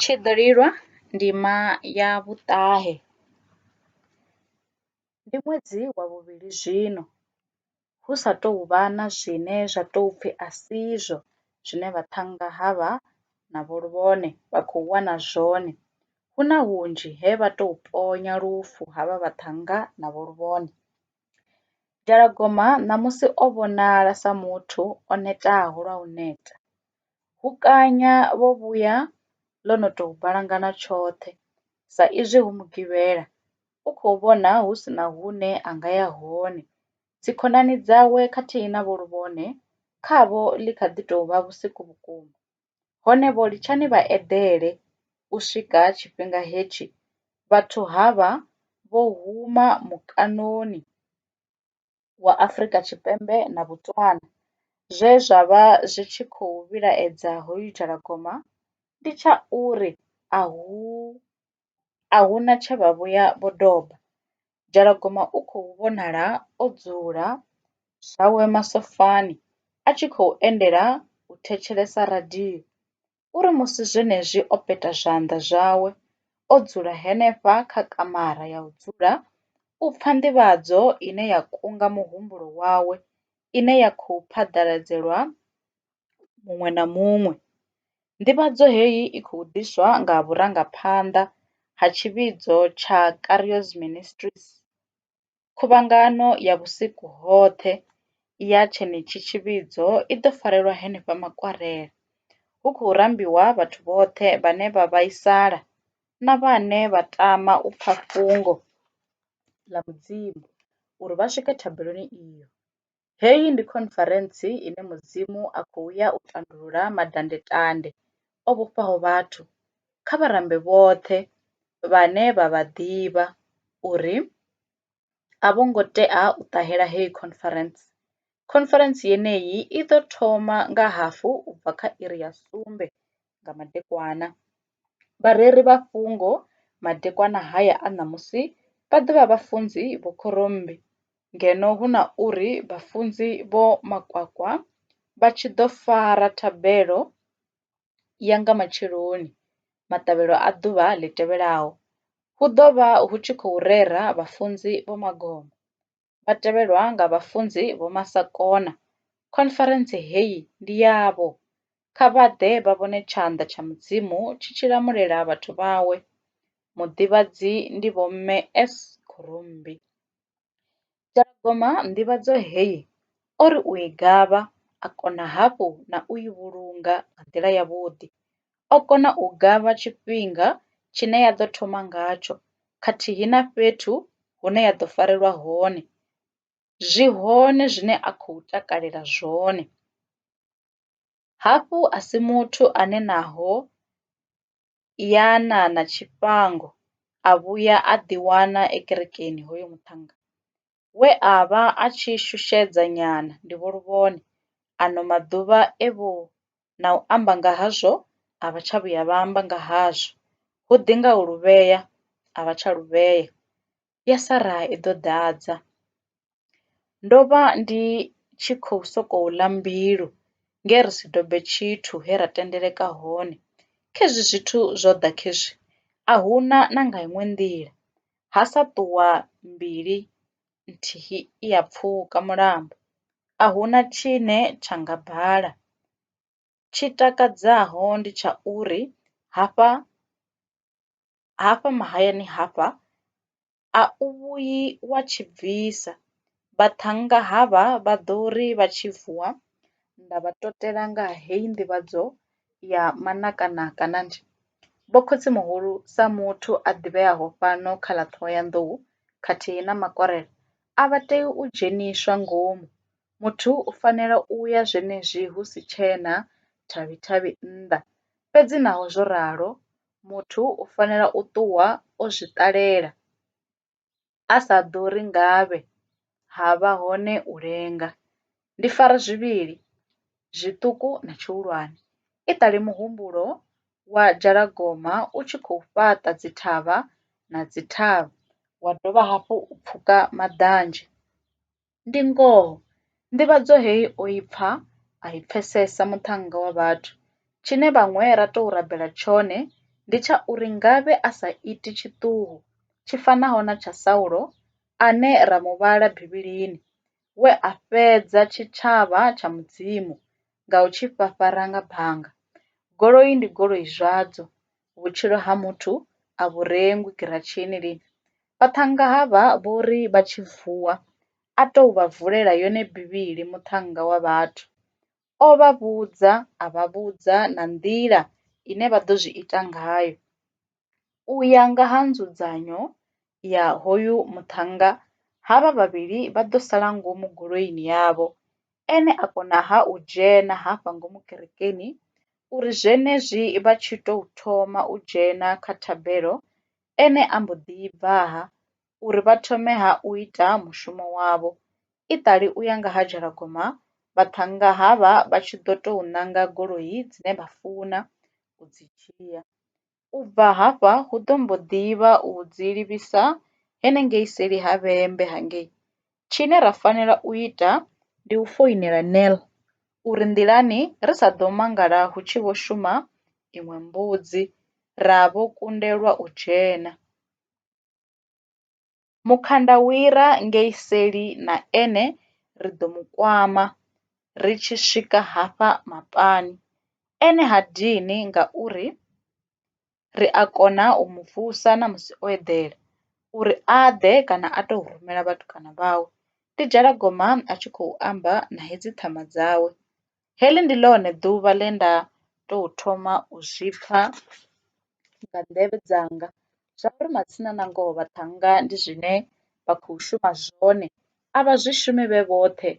Dolilwa ndima ya vhuṱahe. Ndi ṅwedzi wa vhuvhili zwino hu sa tou vha na zwine zwa tou pfhi a sizwo zwine vhaṱhannga havha na vho luvhone vha khou wana zwone. Hu na hunzhi he vha tou ponya lufu havha vhaṱhannga na vho luvhone. Dalagoma ṋamusi o vhonala sa muthu o netaho lwa u neta. Hu kanya vho vhuya ḽo no tou balangana tshoṱhe sa izwi hu mugivhela u khou vhona hu sina hune a nga ya hone. Dzikhonani dzawe khathihi na vho luvhone khavho ḽi kha ḓi tou vha vhusiku vhukuma. Hone vho litshani vha eḓele u swika tshifhinga hetshi vhathu havha vho huma mukanoni wa Afrika Tshipembe na Botswana. Zwe zwa vha zwi tshi khou vhilaedza hoyu Dalagoma ndi tsha uri a hu na tshe vha vhuya vho doba. Dalagoma u khou vhonala o dzula zwawe masofani a tshi khou endela u thetshelesa radio, uri musi zwenezwi o peta zwanḓa zwawe o dzula henefha kha kamara ya u dzula u pfa nḓivhadzo ine ya kunga muhumbulo wawe ine ya khou phaḓaladzelwa muṅwe na muṅwe. Nḓivhadzo heyi i khou ḓiswa nga vhurangaphanḓa ha tshivhidzo tsha Karios Ministries. Khuvhangano ya vhusiku hoṱhe ya tshenetshi tshivhidzo i ḓo farelwa henefha Makwarela. Hu khou rambiwa vhathu vhoṱhe vhane vha vhaisala na vhane vha tama u pfa fhungo ḽa Mudzimu uri vha swike thabeloni iyo. Heyi ndi khonferentsi ine Mudzimu a khou ya u tandulula mandandetande o vhofhaho vhathu. Kha vha rambe vhoṱhe vhane vha vha ḓivha uri a vho ngo tea u ṱahela heyi khonferentsi. Khonferentsi yeneyi i ḓo thoma nga hafu u bva kha iri ya sumbe nga madekwana. Vhareri vha fhungo madekwana haya a ṋamusi vha ḓovha vhafunzi vho khorombi ngeno hu na uri vhafunzi vho Makwakwa vha tshi ḓo fara thabelo ya nga matsheloni maṱavhelo a ḓuvha ḽi tevhelaho. Hu ḓo vha hu tshi khou rera vhafunzi vho Magoma vha tevhelwa nga vhafunzi vho Masakona. Khonferentsi heyi ndi yavho. Kha vha ḓe vha vhone tshanḓa tsha Mudzimu tshi tshi lamulela vhathu vhawe. Muḓivhadzi ndi vho mme S Khorombi. Dalagoma nḓivhadzo heyi o ri u i gavha a kona hafhu na u i vhulunga nga nḓila yavhuḓi. O kona u gavha tshifhinga tshine ya ḓo thoma ngatsho khathihi na fhethu hune ya ḓo farelwa hone. Zwi hone zwine a khou takalela zwone. Hafhu a si muthu ane naho yana na tshifhango a vhuya a ḓiwana e kerekeni hoyo muṱhannga. We a vha a tshi shushedza nyana ndi vho Luvhone ano maḓuvha e vho na u amba nga hazwo a vha tsha vhuya vha amba nga hazwo. Hu ḓi nga u luvhea a vha tsha luvhea. Ya Sara i ḓo ḓadza. Ndo vha ndi tshi khou sokou ḽa mbilu nge ri si dobe tshithu he ra tendeleka hone. Khezwi zwithu zwo ḓa khezwi a hu na na nga iṅwe nḓila. Ha sa ṱuwa mbili nthihi i ya pfuka mulambo. A hu na tshine tsha nga bala. Tshi takadzaho ndi tsha uri hafha mahayani hafha a u vhuyi wa tshi bvisa. Vhaṱhannga havha vha ḓo ri vha tshi vuwa nda vha totela nga heyi nḓivhadzo ya manakanaka nandi. Vho khotsimuhulu sa muthu a ḓivheaho fhano kha ḽa Ṱhohoyanḓou khathihi na Makwarela a vha tei u dzheniswa ngomu. Muthu u fanela u ya zwenezwi hu si tshena thavhi nnḓa. Fhedzi naho zwo ralo muthu u fanela u ṱuwa o zwi ṱalela a sa ḓo ri ngavhe ha vha hone u lenga. Ndi fara zwivhili zwiṱuku na tshihulwane. I ṱali muhumbulo wa Dalagoma u tshi khou fhaṱa dzithavha na dzithavha wa dovha hafhu u pfuka maḓanzhe. Ndi ngoho nḓivhadzo heyi o i pfa a i pfesesa muṱhannga wa vhathu. Tshine vhaṅwe ra tou rabela tshone ndi tsha uri ngavhe a sa iti tshiṱuhu tshi fanaho na tsha Saulo ane ra mu vhala Bivhilini, we a fhedza tshitshavha tsha Mudzimu nga u tshi fhafara nga bannga. Goloi ndi goloi zwadzo, vhutshilo ha muthu a vhu rengwi giratshini lini. Vhaṱhannga havha vho ri vha tshi vuwa a tou vha vulela yone Bivhili muṱhannga wa vhathu. O vha vhudza, a vha vhudza na nḓila ine vha ḓo zwi ita ngayo. U ya nga ha nzudzanyo ya hoyu muṱhannga, havha vhavhili vha ḓo sala ngomu goloini yavho, ene a kona ha u dzhena hafha ngomu kerekeni uri zwenezwi vha tshi tou thoma u dzhena kha thabelo, ene a mbo ḓi bva uri vha thome u ita mushumo wavho. Iṱali u ya nga ha dzhalagoma, vhaṱhannga havha vha tshi ḓo tou ṋanga goloi dzine vha funa u dzi dzhia. U bva hafha hu ḓo mbo ḓi vha u dzi livhisa henengei seli ha vhembe hangei. Tshine ra fanela u ita ndi u foinela Nel uri nḓilani ri sa ḓo mangala hu tshi vho shuma iṅwe mbudzi ra vho kundelwa u dzhena. Mukhandawira ngei seli na ene ri ḓo mu kwama ri tshi swika hafha mapani. Ene ha dini ngauri ri a kona u mu vusa na musi o eḓela uri a ḓe kana a tou rumela vhatukana vhawe. Ndi dzhalagoma a tshi khou amba na hedzi ṱhama dzawe. Heḽi ndi ḽone ḓuvha ḽe nda tou thoma u zwi pfa nga nḓevhe dzanga zwa uri matsina na ngoho vhaṱhannga ndi zwine vha khou shuma zwone. A vha zwi shumi vhe vhoṱhe,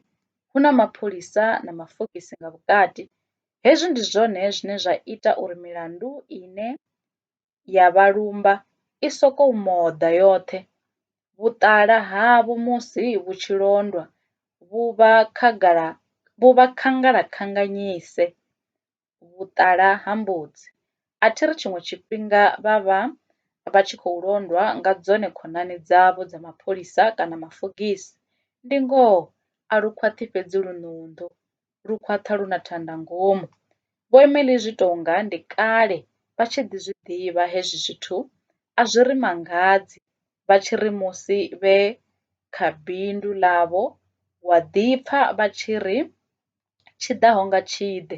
hu na mapholisa na mafogisi nga vhukati. Hezwi ndi zwone zwine zwa ita uri milandu ine ya vha lumba i sokou moḓa yoṱhe. Vhuṱala havho musi vhu tshi londwa vhu vha khangalakhanganyise. Vhuṱala ha mbudzi a thi ri tshiṅwe tshifhinga vha tshi khou londwa nga dzone khonani dzavho dza mapholisa kana mafogisi. Ndi ngoho a lu khwaṱhi fhedzi luṅunḓu, lu khwaṱha lu na thanda ngomu. Vho Emily zwi tou nga ndi kale vha tshi ḓi zwi ḓivha hezwi zwithu, a zwi ri mangadzi vha tshi ri musi vhe kha bindu ḽavho wa ḓipfa vha tshi ri tshiḓaho nga tshiḓe,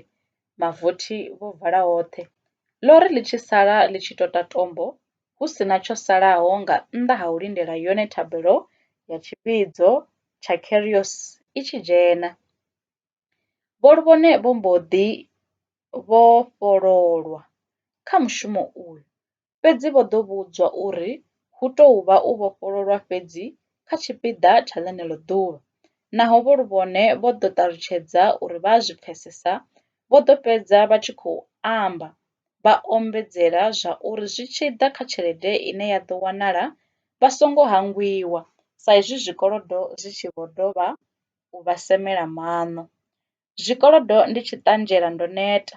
mavothi vho vala hoṱhe. Ḽori ḽi tshi sala ḽi tshi tota tombo hu sina tsho salaho nga nnḓa ha u lindela yone thabelo ya tshivhidzo tsha Kerios i tshi dzhena. Vho vhone vho mbo ḓi vhofhololwa kha mushumo uyu, fhedzi vho ḓo vhudzwa uri hu tou vha u vhofhololwa fhedzi kha tshipiḓa tsha ḽeneḽo ḓuvha. Naho vho vhone vho ḓo ṱalutshedza uri vha a zwi pfesesa, vho ḓo fhedza vha tshi khou amba vha ombedzela zwa uri zwi tshi ḓa kha tshelede ine ya ḓo wanala vha songo hangwiwa sa izwi zwikolodo zwi tshi vho dovha u vha semela maṋo. Zwikolodo ndi tshiṱanzhela ndo neta,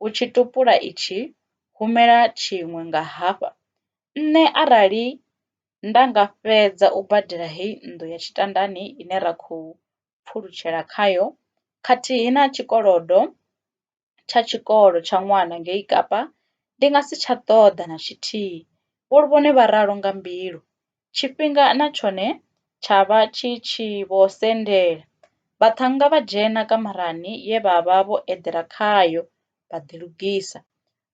u tshi tupula itshi humela tshiṅwe nga hafha. Nṋe arali nda nga fhedza u badela heyi nnḓu ya tshitandani ine ra khou pfulutshela khayo, khathihi na tshikolodo tsha tshikolo tsha ṅwana ngei Kapa, ndi nga si tsha ṱoḓa na tshithihi. Vho vhone vha ralo nga mbilu. Tshifhinga na tshone tsha vha tshi tshi vho sendela. Vhaṱhannga vha dzhena kamarani ye vha vha vho eḓela khayo vha ḓilugisa.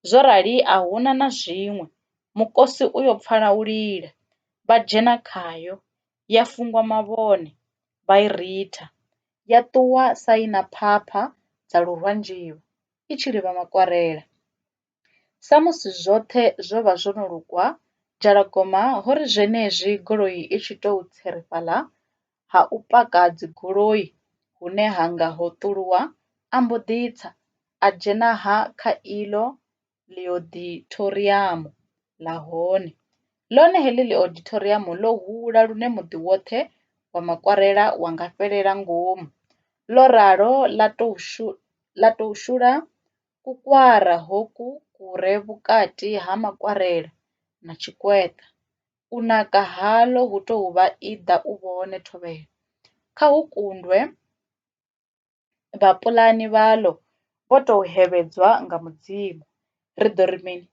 Zwo rali a hu na na zwiṅwe, mukosi u yo pfala u lila. Vha dzhena khayo, ya fungwa mavhone, vha i ritha. Ya ṱuwa sa i na phapha dza lurwanzhiwa i tshi livha makwarela. Sa musi zwoṱhe zwo vha zwo no lugwa, dzhalagoma ho ri zwenezwi goloi i tshi tou tse fhaḽa ha u paka dzigoloi hune hanga ho ṱuluwa, a mbo ḓi tsa a dzhena kha iḽo ḽioditoriamu ḽa hone. Ḽone heḽi ḽioditoriamu ḽo hula lune muḓi woṱhe wa makwarela wa nga fhelela ngomu. Ḽo ralo ḽa tou shula kukwara hoku ku re vhukati ha makwarela na Tshikweta. U naka haḽo hu tou vha iḓa u vhone thovhele. Kha hu kundwe vhapuḽani vhaḽo vho tou hevhedzwa nga Mudzimu. Ri ḓo ri mini?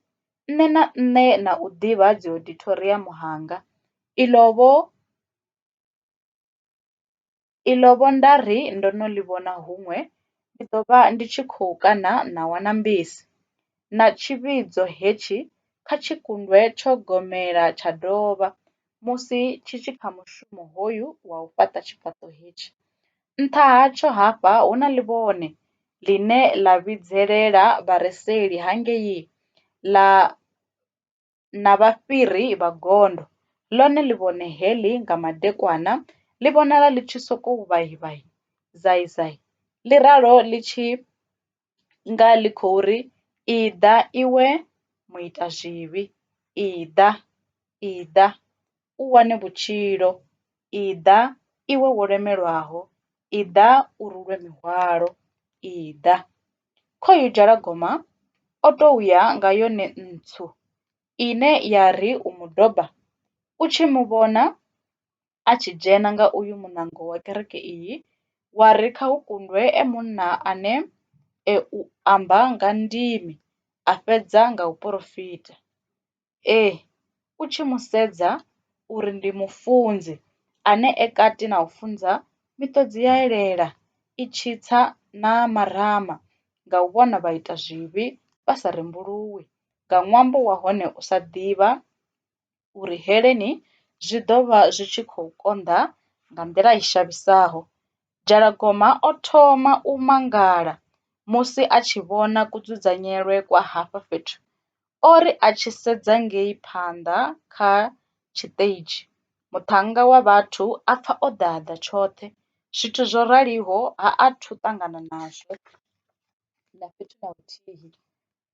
nṋe na u ḓivha dzi auditorium hanga, iḽo vho nda ri ndo no ḽi vhona huṅwe ndi ḓo vha ndi tshi khou kana ṋawa na mbisi, na tshivhidzo hetshi kha tshikundwe tsho gomela tsha dovha musi tshi tshi kha mushumo hoyu wa u fhaṱa tshifhaṱo hetshi. Nṱha hatsho hafha hu na ḽivhone ḽine ḽa vhidzelela vhareseli hangei na vhafhiri vha gondo, ḽone ḽivhone heḽi nga madekwana ḽi vhonala ḽi tshi sokou vhai, zai, ḽi ralo ḽi tshi nga ḽi khou ri iḓa iwe muita zwivhi, iḓa u wane vhutshilo, iḓa iwe wo lemelwaho, iḓa u rwiwe mihwalo, iḓa. Khoyu Jalagoma o tou ya nga yone ntsu ine ya ri u mu doba u tshi mu vhona a tshi dzhena nga uyu muṋango wa kereke iyi wa ri kha hu kundwe e munna ane u amba nga ndimi a fhedza nga u porofita. U tshi mu sedza uri ndi mufunzi ane e kati na u funza miṱodzi ya elela i tshi tsa na marama nga u vhona vhaita zwivhi vha sa rembuluwi nga ṅwambo wa hone u sa ḓivha uri heleni zwi ḓo vha zwi tshi khou konḓa nga nḓila i shavhisaho. Jalagoma o thoma u mangala musi a tshi vhona kudzudzanyelwe kwa hafha fhethu. O ri a tshi sedza ngei phanḓa kha tshiṱitshi, muthannga wa vhathu a pfa o ḓaḓa tshoṱhe, zwithu zwo raliho ha athu ṱangana nazwo na fhethu na huthihi.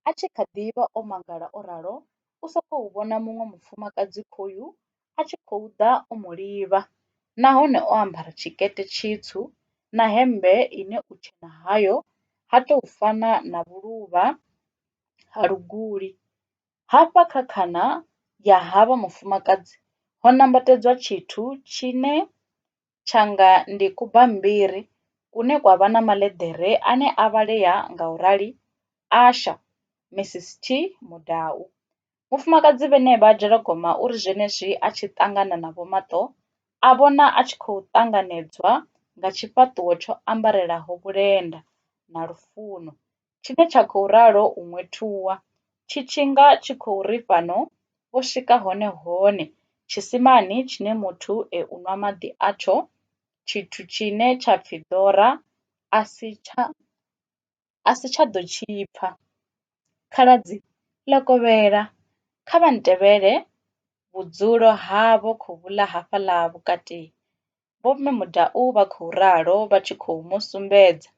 A tshi kha ḓi vha o mangala o ralo, u sokou vhona muṅwe mufumakadzi khoyu a tshi khou ḓa u mu livha, nahone o ambara tshikete tshitsu na hemmbe ine u tshena hayo ha tou fana na vhuluvha ha luguli. Hafha kha khana ya havha mufumakadzi ho nambatedzwa tshithu tshine tshanga ndi kubammbiri kune kwa vha na maḽeḓere ane a vhalea nga u rali Asha, Mrs T Mudau. Mufumakadzi vhenevha Jalagoma uri zwenezwi a tshi ṱangana na Vho Maṱo a vhona a tshi khou ṱanganedzwa nga tshifhaṱuwo tsho ambarelaho vhulenda na lufuno tshine tsha khou ralo u ṅwethuwa, tshi tshinga tshi khou ri fhano vho swika hone tshisimani tshine muthu u ṅwa maḓi atsho, tshithu tshine tsha pfi ḓora a si tsha ḓo tshipfa. Khaladzi Ḽakovhela, kha vha ntevhele vhudzulo havho khou ḽa hafhaḽa vhukati. Vho mme Mudau vha khou ralo vha tshi khou mu sumbedza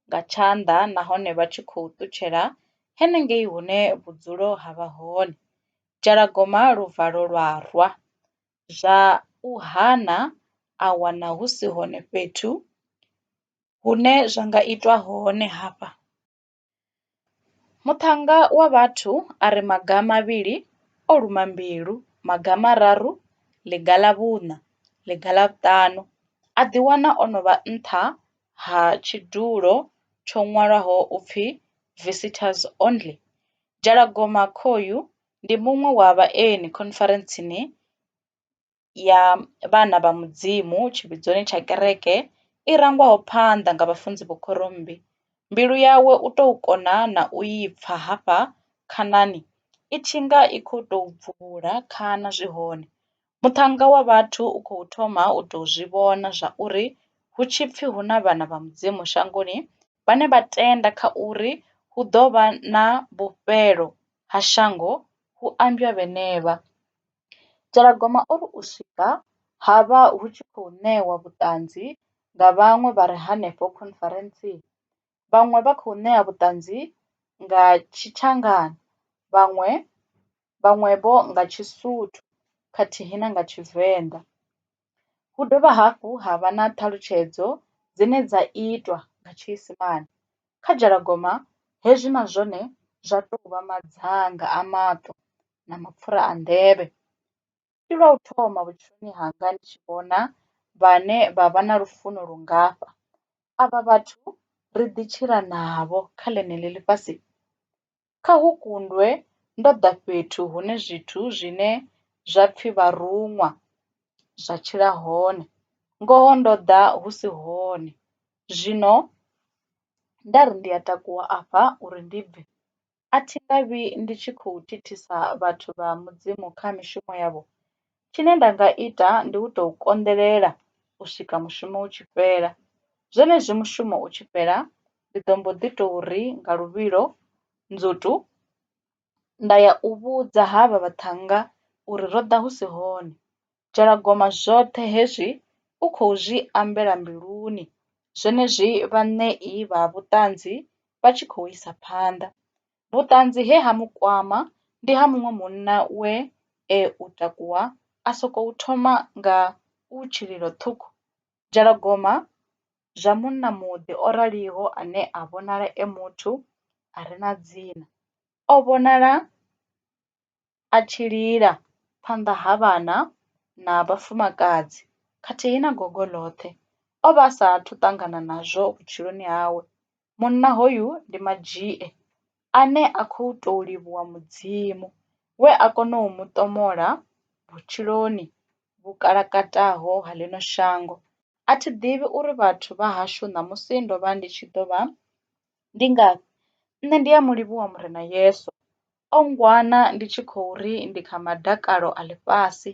nga tshanḓa nahone vha tshi khou ṱutshela henengei hune vhudzulo ha vha hone. Jalagoma luvalo lwa rwa, zwa u hana a wana hu si hone fhethu hune zwa nga itwa hone hafha. Muthannga wa vhathu a ri maga mavhili o luma mbilu, maga mararu ḽiga ḽa vhuṋa, ḽiga ḽa vhuṱanu a ḓi wana o no vha nṱha ha tshidulo tsho ṅwalwaho u pfi visitors only. Jalagoma khoyu ndi muṅwe wa vhaeni khonferentsini ya vhana vha mudzimu tshivhidzoni tsha kereke i rangwaho phanḓa nga vhafunzi vho khorombi. Mbilu yawe u tou kona na u i pfa hafha khanani i tshi nga i khou tou bvula khana zwi hone. Muthannga wa vhathu u khou thoma u tou zwi vhona zwa uri hu tshi pfi hu na vhana vha mudzimu shangoni vhane vha tenda kha uri hu ḓo vha na vhufhelo ha shango hu ambiwa vhenevha. Jalagoma o ri u swika ha vha hu tshi khou ṋewa vhuṱanzi nga vhaṅwe vha re hanefho khonferentsini. Vhaṅwe vha khou ṋea vhuṱanzi nga Tshitshangana, vhaṅwevho nga Tshisuthu khathihi na nga Tshivenda. Hu dovha hafhu ha vha na ṱhalutshedzo dzine dza itwa nga tshiisimane. Kha Jalagoma hezwi na zwone zwa tou vha madzanga a maṱo na mapfura a nḓevhe. Ndi lwa u thoma vhutshiloni hanga ndi tshi vhona vhane vha vha na lufuno lungafha. Avha vhathu ri ḓi tshila navho kha ḽeneḽi ḽifhasi. Kha hu kundwe ndo ḓa fhethu hune zwithu zwine zwa pfhi vharuṅwa zwa tshila hone, ngoho ndo ḓa hu si hone. Zwino nda ri ndi a takuwa afha uri ndi bve, a thi nga vhi ndi tshi khou thithisa vhathu vha mudzimu kha mishumo yavho. Tshine nda nga ita ndi u tou konḓelela u swika mushumo u tshi fhela. Zwenezwi mushumo u tshi fhela, ndi ḓo mbo ḓi tou ri nga luvhilo nzutu nda ya u vhudza havha vhaṱhannga uri ro ḓa hu si hone. Dzhalagoma zwoṱhe hezwi u khou zwi ambela mbiluni, zwenezwi vhaṋei vha vhuṱanzi vha tshi khou isa phanḓa. Vhuṱanzi he ha mukwama ndi ha muṅwe munna we u takuwa a sokou thoma nga u tshililo ṱhukhu. Dzhalagoma zwa munna muḓi o raliho ane a vhonala e muthu a re na dzina. O vhonala a tshi lila phanḓa ha vhana na vhafumakadzi khathihi na gogo ḽoṱhe. O vha a saathu ṱangana nazwo vhutshiloni hawe. Munna hoyu ndi Madzhie ane a khou tou livhuwa mudzimu we a kona u muṱomola vhutshiloni vhukalakataho ha ḽino shango. A thi ḓivhi uri vhathu vha hashu ṋamusi ndo vha ndi tshi ḓo vha ndi ngafhi. Nṋe ndi a mulivhuwa murena Yesu, o ngwana ndi tshi khou ri ndi kha madakalo a ḽifhasi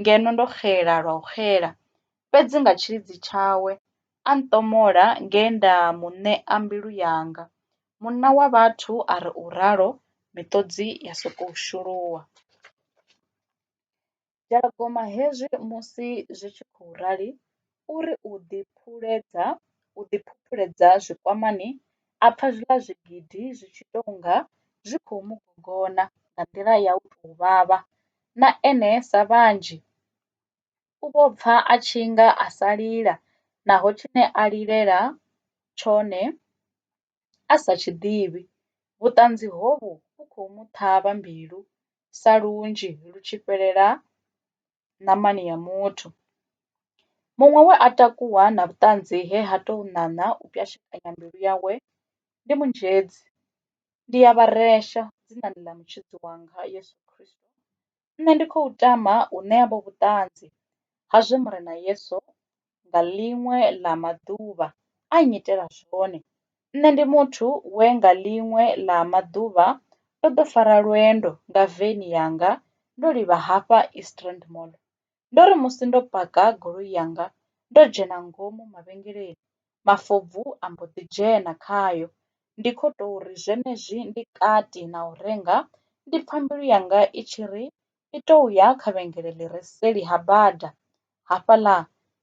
ngeno ndo xela lwa u xela. Fhedzi nga tshilidzi tshawe a nṱomola nge nda mu ṋea mbilu yanga. Munna wa vhathu a ri u ralo miṱodzi ya sokou shuluwa. Dzhalagoma hezwi musi zwi tshi khou rali uri u ḓiphuphuledza zwikwamani, a pfa zwiḽa zwigidi zwi tshi tou nga zwi khou mu gogona nga nḓila ya u tou vhavha, na ene sa vhanzhi u vho pfa a tshi nga a sa lila naho tshine a lilela tshone a sa tshi ḓivhi. Vhuṱanzi hovhu vhu khou mu ṱhavha mbilu sa lunzhi lu tshi fhelela ṋamani ya muthu. Muṅwe we a takuwa na vhuṱanzi he ha tou ṋaṋa u pwashekanya mbilu yawe ndi Munzhedzi. Ndi ya vharesha dzinani ḽa mutshidzi wanga Yesu Kristo. Nṋe ndi khou tama u ṋea vho vhuṱanzi ha zwe murena Yesu nga ḽiṅwe ḽa maḓuvha a nnyitela zwone. Nṋe ndi muthu we nga ḽiṅwe ḽa maḓuvha ndo ḓo fara lwendo nga veni yanga ndo livha hafha Eastland Mall. Ndo ri musi ndo paka goloi yanga ndo dzhena ngomu mavhengeleni, mafobvu a mbo ḓi dzhena khayo. Ndi khou tou ri zwenezwi ndi kati na u renga, ndi pfa mbilu yanga i tshi ri i tou ya kha vhengele ḽi re seli ha bada. Hafhaḽa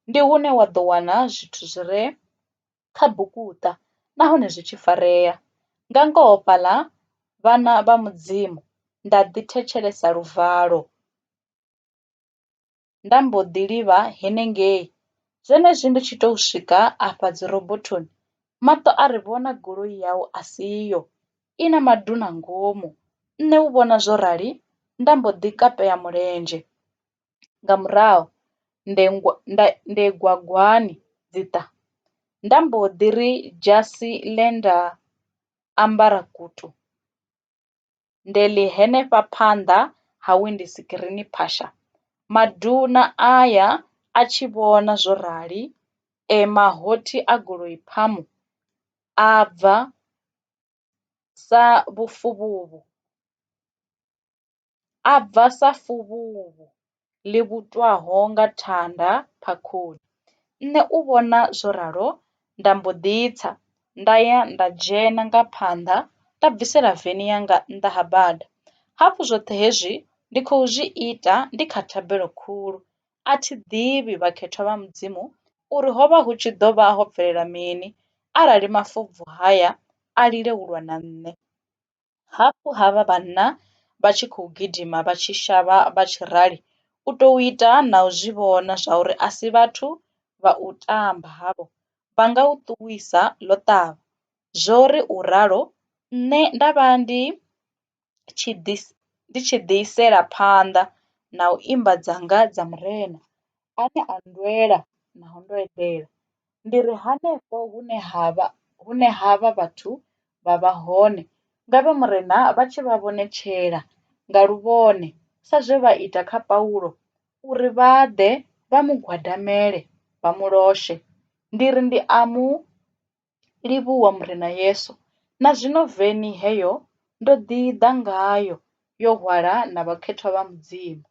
ndi hune wa ḓo wana zwithu zwi re kha bukuṱa nahone zwi tshi farea. Nga ngoho fhaḽa vhana vha mudzimu nda ḓi thetshelesa luvalo, nda mbo ḓi livha henengei. Zwenezwi ndi tshi tou swika afha dzi robothoni, maṱo a ri vhona goloi yau a siyo, i na maduna ngomu. Nṋe u vhona zwo rali nda mbo ḓi kapea mulenzhe. Nga murahu ndegwagwani dziṱa, nda mbo ḓi ri dzhasi ḽe nda ambara kutu nde ḽi henefha phanḓa ha windisikirini phasha. Maduna aya a tshi vhona zwo rali, mahothi a goloi phamu a bva sa vhufuvhuvu, a bva sa fuvhuvhu ḽi vhutwaho nga thanda phakhoni. Nṋe u vhona zwo ralo nda mbo ḓi tsa nda ya nda dzhena nga phanḓa nda bvisela veni yanga nnḓa ha bada. Hafhu zwoṱhe hezwi ndi khou zwi ita ndi kha thabelo khulu. A thi ḓivhi vhakhethwa vha mudzimu uri hovha hu tshi ḓo vha ho bvelela mini arali mafobvu haya a lile u lwa na nṋe. Hafhu havha vhanna vha tshi khou gidima vha tshi shavha vha tshi rali, u tou ita na u zwi vhona zwa uri a si vhathu vha u tamba havho, vha nga u ṱuwisa ḽo ṱavha. Zwori u ralo nṋe nda vha ndi tshi ḓi isela phanḓa na u imba dzanga dza murena ane a ndwela naho ndo eḓela. Ndi ri hanefho hune havha vhathu vha vha hone, ngavhe murena vha tshi vha vho netshela nga luvhone sa zwe vha ita kha Paulo uri vha ḓe vha mu gwadamele vha mu loshe. Ndi ri ndi a mu livhuwa murena Yesu, na zwino veni heyo ndo ḓi ḓa ngayo yo hwala na vhakhethwa vha Mudzimu.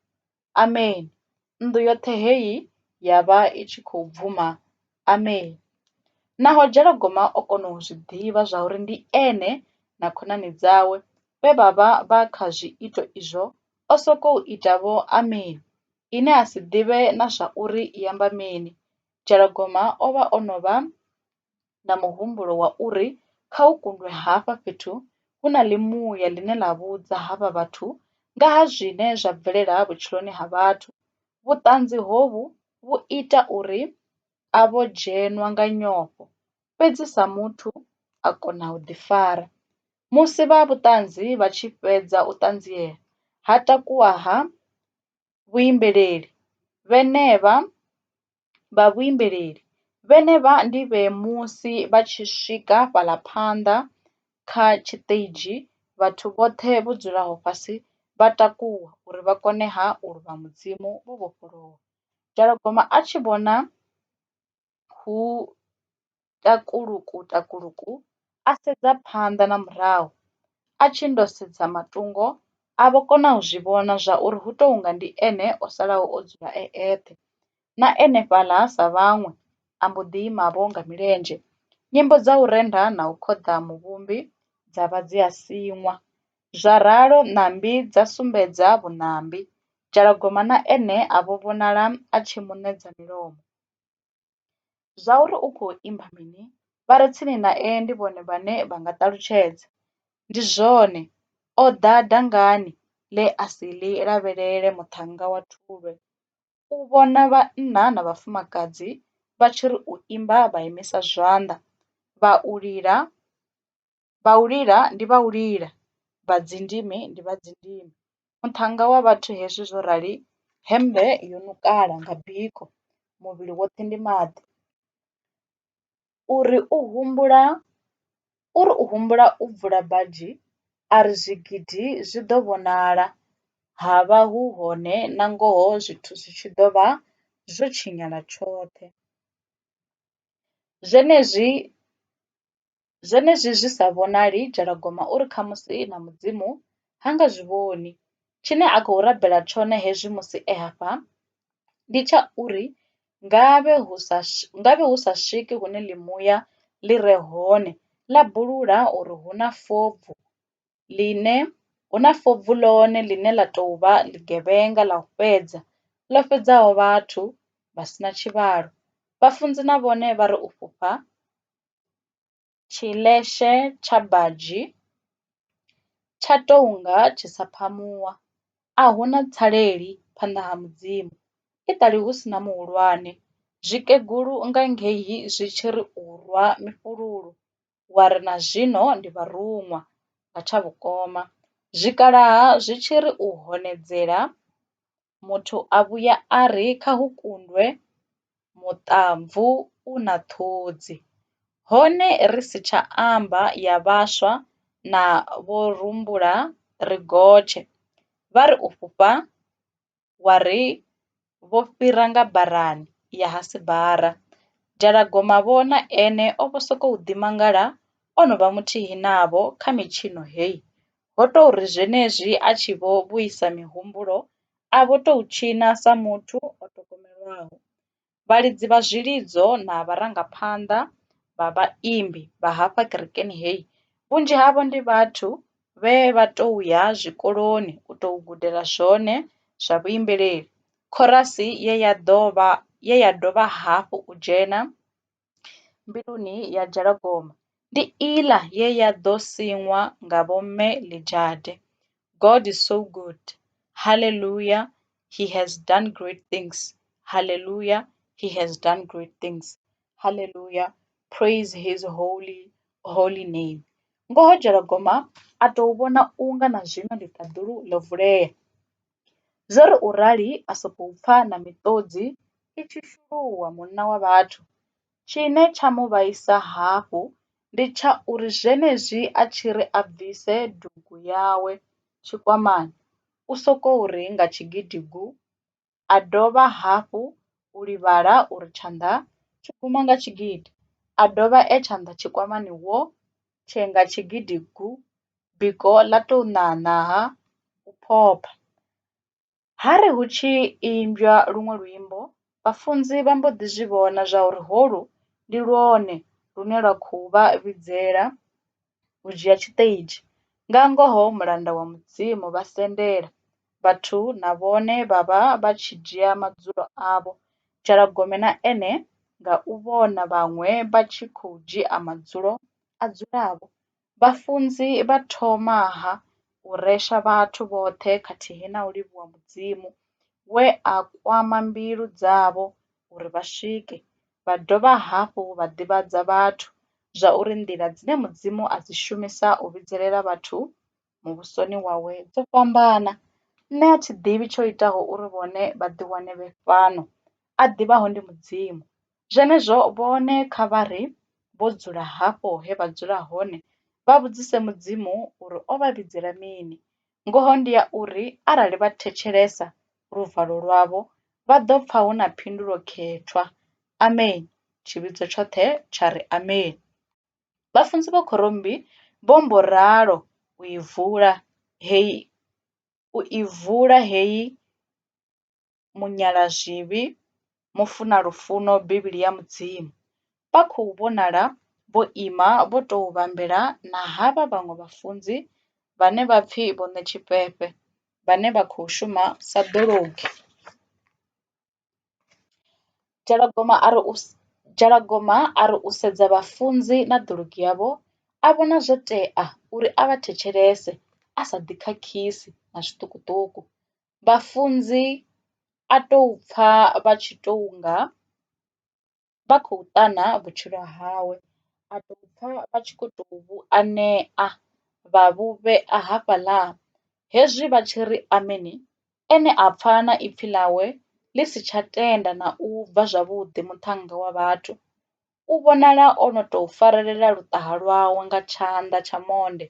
Amen. Nnḓu yoṱhe heyi ya vha i tshi khou bvuma. Amen. Naho Dzhalagoma o kona u zwi ḓivha zwauri ndi ene na khonani dzawe vhe vha vha vha kha zwiito izwo, o sokou ita vho amen, ine a si ḓivhe na zwa uri i amba mini. Dzhalagoma o vha o no vha na muhumbulo wa uri kha hu kundwe hafha fhethu hu na ḽimuya ḽine ḽa vhudza havha vhathu nga ha zwine zwa bvelela vhutshiloni ha vhathu. Vhuṱanzi hovhu vhu ita uri a vho dzhenwa nga nyofho, fhedzi sa muthu a kona u ḓifara. Musi vha vhuṱanzi vha tshi fhedza u ṱanziela, ha takuwa ha vhuimbeleli. Vha vhuimbeleli vhenevha ndi vhe musi vha tshi swika fhaḽa phanḓa kha tshiṱitshi, vhathu vhoṱhe vho dzulaho fhasi vha takuwa uri vha koneha u luvha Mudzimu vho vhofholowa. Dzhalagoma a tshi vhona hu takuluku a sedza phanḓa na murahu, a tshi ndo sedza matungo a vho kona u zwi vhona zwa uri hu tou nga ndi ene o salaho o dzula eṱhe, na ene fhaḽa sa vhaṅwe a mbo ḓi imavho nga milenzhe. Nyimbo dza u renda na u khoḓa muvhumbi dza vha dzi a siṅwa, zwa ralo ṋambi dza sumbedza vhuṋambi. Dzhalagoma na ene a vho vhonala a tshi muṋedza milomo. Zwa uri u khou imba mini, vha re tsini nae ndi vhone vhane vha nga ṱalutshedza. Ndi zwone, o ḓa dangani ḽe a si ḽi lavhelele muthannga wa thulwe. U vhona vhanna na vhafumakadzi vha tshi ri u imba vha imisa zwanḓa, vha u lila ndi vha u lila, vha dzindimi ndi vha dzindimi. Muthannga wa vhathu hezwi zwo rali, hemmbe yo nukala nga biko, muvhili woṱhe ndi maḓi. Uri u humbula u bvula badzhi, a ri zwigidi zwi ḓo vhonala, ha vha hu hone na ngoho zwithu zwi tshi ḓo vha zwo tshinyala tshoṱhe. Zwenezwi zwi sa vhonali, Dzhalagoma uri khamusi na Mudzimu ha nga zwi vhoni. Tshine a khou rabela tshone hezwi musi e hafha ndi tsha uri ngavhe hu sa swiki hune ḽimuya ḽi re hone ḽa bulula uri hu na fobvu ḽone ḽine ḽa tou vha ḽigevhenga ḽa u fhedza ḽo fhedzaho vhathu vha si na tshivhalo. Vhafunzi na vhone vha ri u fhufha tshileshe tsha badzhi tsha tou nga tshi sa phamuwa, a hu na tsaleli phanḓa ha Mudzimu, i ṱali hu si na muhulwane. Zwikegulu nga ngei zwi tshi ri u rwa mifhululu, wa ri na zwino ndi vharuṅwa nga tsha vhukoma. Zwikalaha zwi tshi ri u honedzela, muthu a vhuya a ri kha hu kundwe muṱamvu u na ṱhodzi. Hone ri si tsha amba ya vhaswa na vhorumbula ri gotshe, vha ri u fhufha, wa ri vho fhira nga barani ya ha sibara. Dzhalagoma vho na ene o vho sokou ḓimangala o no vha muthihi navho kha mitshino heyi, ho tou ri zwenezwi a tshi vho vhuisa mihumbulo a vho tou tshina sa muthu o ṱokomelwaho. Vhalidzi vha zwilidzo na vharangaphanḓa vha vhaimbi vha hafha kerekeni heyi, vhunzhi havho ndi vhathu vhe vha tou ya zwikoloni u tou gudela zwone zwa vhuimbeleli. Khorasi ye ya dovha hafhu u dzhena mbiluni ya Dzhalagoma ndi iḽa ye ya ḓo siṅwa nga vho mme Ḽijade. God is so good. Hallelujah, he has done great things. Hallelujah, he has done great things. Hallelujah, praise his holy name. Ngoho Dzhalagoma a tou vhona unga na zwino ḽiṱaḓulu ḽo vulea. Zwo ri u rali a sokou pfa na miṱodzi i tshi shuluwa munna wa vhathu. Tshine tsha mu vhaisa hafhu ndi tsha uri zwenezwi a tshi ri a bvise dugu yawe tshikwamani, u sokou ri nga tshigidi gu, a dovha hafhu u livhala uri tshanḓa tshi guma nga tshigidi, a dovha tshanḓa tshikwamani wo tshe nga tshigidi gu, biko ḽa tou ṋaṋaha u phopha. Ha ri hu tshi imbywa luṅwe luimbo, vhafunzi vha mbo ḓi zwi vhona zwauri holu ndi lwone lune lwa khou vha vhidzela u dzhia tshiṱitshi. Nga ngoho mulanda wa Mudzimu vha sendela, vhathu na vhone vha vha vha tshi dzhia madzulo avho, Jalagome na ene nga u vhona vhaṅwe vha tshi khou dzhia madzulo a dzulavho, vhafunzi vha thomaha u resha vhathu vhoṱhe khathihi na u livhuwa Mudzimu we a kwama mbilu dzavho uri vha swike, vha dovha hafhu vha ḓivhadza vhathu zwauri nḓila dzine Mudzimu a dzi shumisa u vhidzelela vhathu muvhusoni wawe dzo fhambana. Nṋe a thi ḓivhi tsho itaho uri vhone vha ḓi wane vhe fhano, a ḓivhaho ndi Mudzimu. Zwenezwo vhone kha vha ri vho dzula hafho he vha dzula hone vha vhudzise Mudzimu uri o vha vhidzela mini. Ngoho ndi ya uri arali vha thetshelesa luvalo lwavho vha ḓo pfa hu na phindulo khethwa. Amen. Tshivhidzo tshoṱhe tsha ri amen. Vhafunzi vha khorombi vho mbo ralo u i vula heyi munyaḽazhivhi mufuna lufuno Bivhili ya Mudzimu. Vha khou vhonala vho ima vho tou vhambela na havha vhaṅwe vhafunzi vhane vha pfi vho ṋetshifhefhe, vhane vha khou shuma sa ḓologi. Jalagoma a ri u sedza vhafunzi na ḓologi yavho, a vhona zwo tea uri a vha thetshelese a sa ḓi khakhisi na zwiṱukuṱuku. Vhafunzi a tou pfa vha tshi tou nga vha khou ṱana vhutshilo hawe, a tou pfa vha tshi khou tou vhu anea vha vhu vhea hafhaḽa. Hezwi vha tshi ri ameni, ene a pfa na ipfi ḽawe ḽi si tsha tenda na u bva zwavhuḓi muthannga wa vhathu. U vhonala o no tou farelela luṱaha lwawe nga tshanḓa tsha monde,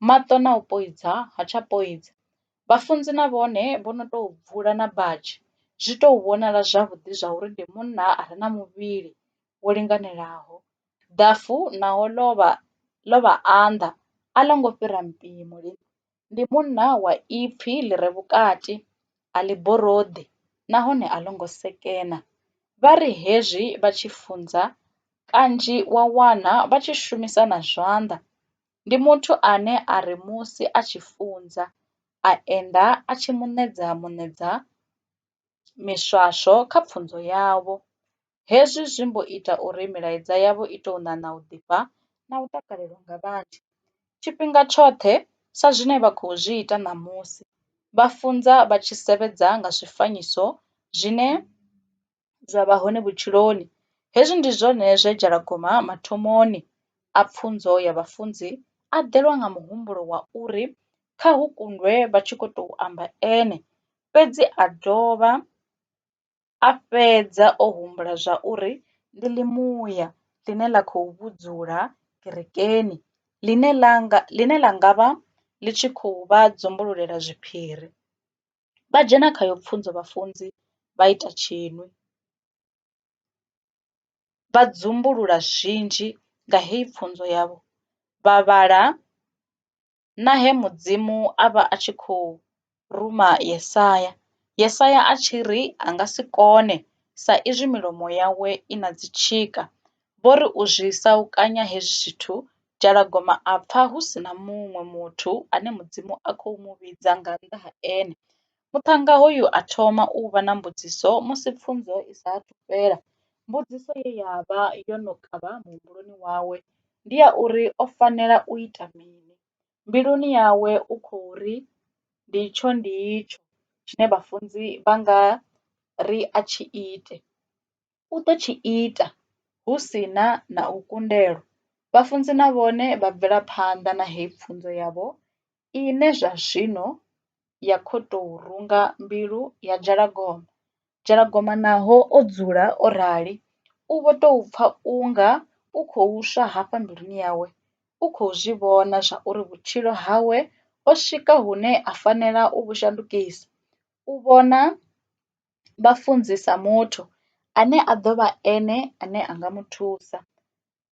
maṱo na u poidza ha tsha poidza. Vhafunzi na vhone vho no tou bvula na badzhi, zwi tou vhonala zwavhuḓi zwa uri ndi munna a re na muvhili wo linganelaho. Ḓafu naho ḽo vha anḓa, a ḽo ngo fhira mpimo. Ndi munna wa ipfi ḽi re vhukati, a ḽi boroḓi nahone a ḽo ngo sekena. Vha ri hezwi vha tshi funza, kanzhi wa wana vha tshi shumisa na zwanḓa. Ndi muthu ane a ri musi a tshi funza, a enda a tshi munedza miswaswo kha pfunzo yavho. Hezwi zwi mbo ita uri milaedza yavho i tou ṋaṋa u ḓifha na u takalelwa nga vhanzhi. Tshifhinga tshoṱhe sa zwine vha khou zwi ita ṋamusi, vha funza vha tshi sevhedza nga zwifanyiso zwine zwa vha hone vhutshiloni. Hezwi ndi zwone zwe Jalagoma mathomoni a pfunzo ya vhafunzi a ḓelwa nga muhumbulo wa uri kha hu kundwe vha tshi khou tou amba ene, fhedzi a dovha a fhedza o humbula zwa uri ndi ḽimuya ḽine ḽa khou vhudzula kerekeni, ḽine ḽa nga vha ḽi tshi khou vha dzumbululela zwiphiri. Vha dzhena khayo pfunzo vhafunzi vha ita tshiṅwi. Vha dzumbulula zwinzhi nga heyi pfunzo yavho. Vha vhala na he Mudzimu a vha a tshi khou ruma Yesaya a tshi ri a nga si kone sa izwi milomo yawe i na dzi tshika. Vho ri u zwi saukanya hezwi zwithu, Jalagoma a pfa hu si na muṅwe muthu ane Mudzimu a khou mu vhidza nga nnḓa ha ene. Muthannga hoyu a thoma u vha na mbudziso musi pfunzo i sa athu fhela. Mbudziso ye ya vha yo no kavha muhumbuloni wawe ndi ya uri o fanela u ita mini. Mbiluni yawe u khou ri ndi itsho tshine vhafunzi vha nga ri a tshi ite. U ḓo tshi ita hu si na u kundelwa. Vhafunzi na vhone vha bvela phanḓa na heyi pfunzo yavho ine zwa zwino ya khou tou runga mbilu ya Jalagoma. Jalagoma naho o dzula o rali, u vho tou pfa u nga u khou swa hafha mbiluni yawe. U khou zwi vhona zwa uri vhutshilo hawe o swika hune a fanela u vhu shandukisa, u vhona vhafunzi sa muthu ane a ḓo vha ene ane a nga mu thusa.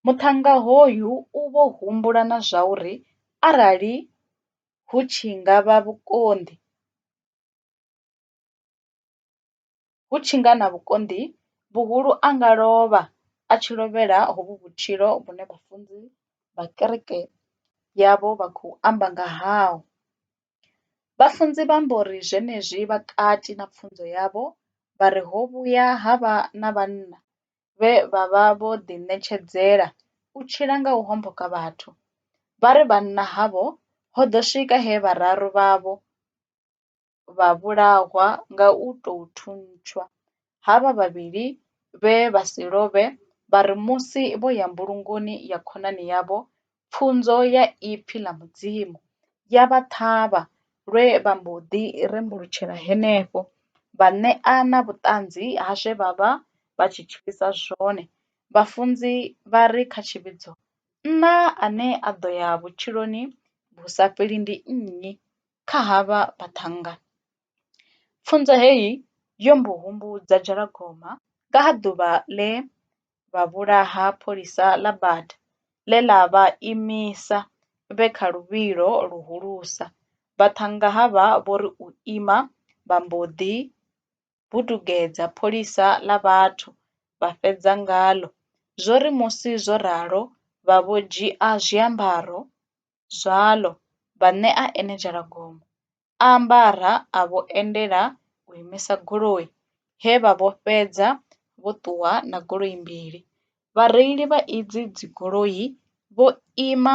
Muṱhannga hoyu u vho humbula na zwa uri arali hu tshi nga na vhukonḓi vhuhulu a nga lovha a tshi lovhela hovhu vhutshilo vhune vhafunzi vha kereke yavho vha khou amba nga haho. Vhafunzi vha mbo ri zwenezwi vhakati na pfunzo yavho, vha ri ho vhuya ha vha na vhanna vhe vha vha vho ḓiṋetshedzela u tshila nga u homboka vhathu. Vha ri vhanna havho ho ḓo swika he vhararu vhavho vha vhulawa nga u tou thuntsha, havha vhavhili vhe vha si lovhe vha ri musi vho ya mbulungoni ya khonani yavho pfunzo ya ipfi ḽa Mudzimu ya vha ṱhavha lwe vha mbo ḓi rembulutshela henefho, vha ṋea na vhuṱanzi ha zwe vha vha vha tshi tshilisa zwone. Vhafunzi vha ri kha tshivhidzo, nṋa ane a ḓo ya vhutshiloni vhu sa fheli ndi nnyi kha havha vhaṱhannga? Pfunzo heyi yo mbo humbudza dzhalagoma nga ha ḓuvha ḽe vha vhulaha pholisa ḽa bada ḽe ḽa vha imisa vhe kha luvhilo luhulusa. Vhaṱhannga havha vho ri u ima vha mbo ḓi butugedza pholisa ḽa vhathu vha fhedza ngaḽo. Zwo ri musi zwo ralo vha vho dzhia zwiambaro zwaḽo vha ṋea ene dzhalagoma, a ambara a vho endela u imisa goloi, he vha vho fhedza vho ṱuwa na goloi mbili. Vhareili vha idzi dzigoloi vho ima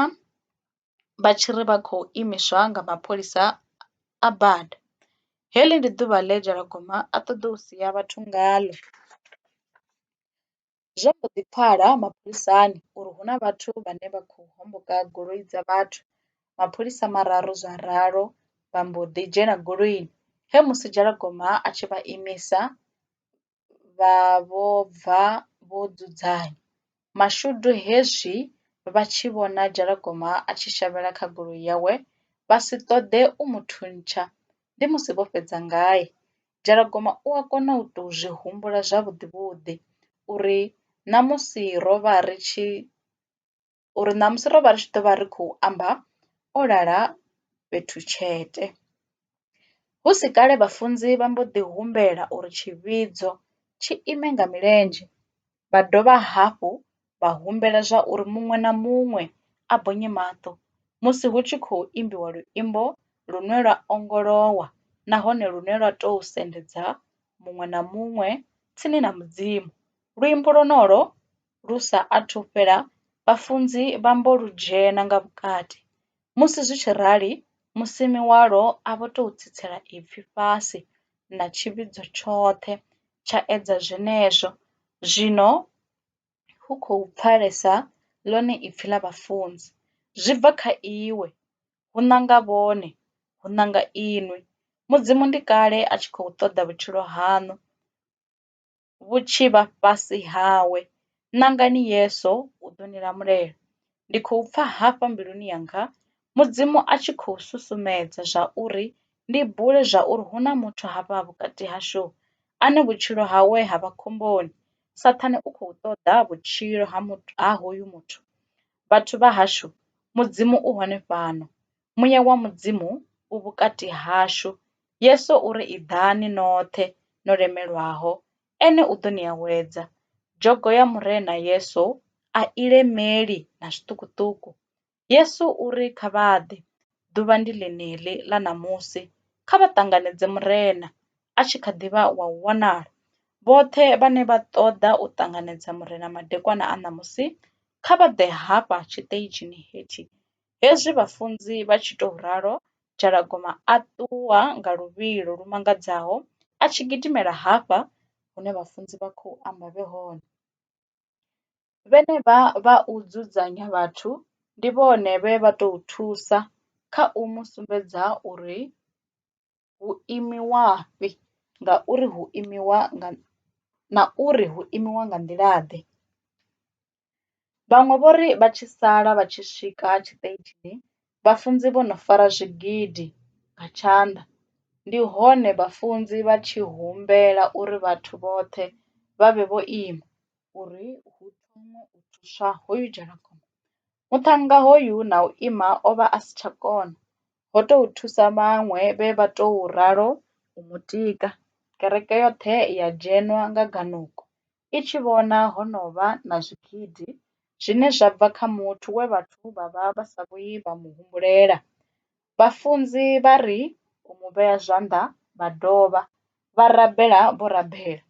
vha tshi ri vha khou imiswa nga mapholisa a bada. Heḽi ndi ḓuvha ḽe dzhalagoma a ṱoḓa u sia vhathu ngaḽo. Zwo mbo ḓi pfala mapholisani uri hu na vhathu vhane vha khou homboka goloi dza vhathu. Mapholisa mararu zwa ralo vha mbo ḓi dzhena goloini, he musi dzhalagoma a tshi vha imisa vha vho bva vho dzudzanya. Mashudu hezwi vha tshi vhona dzhalagoma a tshi shavhela kha goloi yawe vha si ṱoḓe u mu thuntsha, ndi musi vho fhedza ngae. Dzhalagoma u a kona u tou zwi humbula zwavhuḓi vhuḓi uri ṋamusi ro vha ri tshi ḓo vha ri khou amba o lala fhethu tshete. Hu si kale vhafunzi vha mbo ḓi humbela uri tshivhidzo tshi ime nga milenzhe. Vha dovha hafhu vha humbela zwa uri muṅwe na muṅwe a bonye maṱo musi hu tshi khou imbiwa luimbo lune lwa ongolowa nahone lune lwa tou sendedza muṅwe na muṅwe tsini na Mudzimu. Luimbo lwonolo lu sa athu fhela vhafunzi vha mbo lu dzhena nga vhukati. Musi zwi tshi rali musimi walwo a vho tou tsitsela ipfi fhasi na tshivhidzo tshoṱhe tsha edza zwenezwo. Zwino hu khou pfalesa ḽone ipfi ḽa vhafunzi, zwi bva kha iwe, hu ṋanga vhone, hu ṋanga inwi. Mudzimu ndi kale a tshi khou ṱoḓa vhutshilo haṋu vhu tshi vha fhasi hawe. Ṋangani Yeso u ḓo ni lamulela. Ndi khou pfa hafha mbiluni yanga Mudzimu a tshi khou susumedza zwa uri ndi bule zwa uri hu na muthu hafha vhukati hashu ane vhutshilo hawe ha vha khomboni. Saṱhane u khou ṱoḓa vhutshilo ha hoyu muthu. Vhathu vha hashu, Mudzimu u hone fhano. Muya wa Mudzimu u vhukati hashu. Yeso uri i ḓani noṱhe no lemelwaho, ene u ḓo ni awedza. Jogo ya murena Yeso a i lemeli na zwiṱukuṱuku. Yesu uri kha vha ḓe, ḓuvha ndi ḽeneḽi ḽa ṋamusi. Kha vha ṱanganedze murena a tshi kha ḓi vha wa u wanala. Vhoṱhe vhane vha ṱoḓa u ṱanganedza murena madekwana a ṋamusi kha vha ḓe hafha tshiṱitshini hetshi. Hezwi vhafunzi vha tshi tou ralo, dzhalagoma a ṱuwa nga luvhilo lu mangadzaho a tshi gidimela hafha hune vhafunzi vha khou amba vhe hone. Vhenevha vha u dzudzanya vhathu ndi vhone vhe vha tou thusa kha u mu sumbedza uri hu imiwafhi na uri hu imiwa nga nḓilaḓe. Vhaṅwe vho ri vha tshi sala vha tshi swika tshiṱitshini vhafunzi vho no fara zwigidi nga tshanḓa. Ndi hone vhafunzi vha tshi humbela uri vhathu vhoṱhe vha vhe vho ima uri hu thome u thuswa hoyu dzhalagoma. Muṱhannga hoyu na u ima o vha a si tsha kona, ho tou thusa vhaṅwe vhe vha tou ralo u mu tika. Kereke yoṱhe ya dzhenwa nga ganuko, i tshi vhona ho no vha na zwigidi zwine zwa bva kha muthu we vhathu vha vha vha sa vhuyi vha mu humbulela. Vhafunzi vha ri u mu vhea zwanḓa, vha dovha vha rabela vho rabela,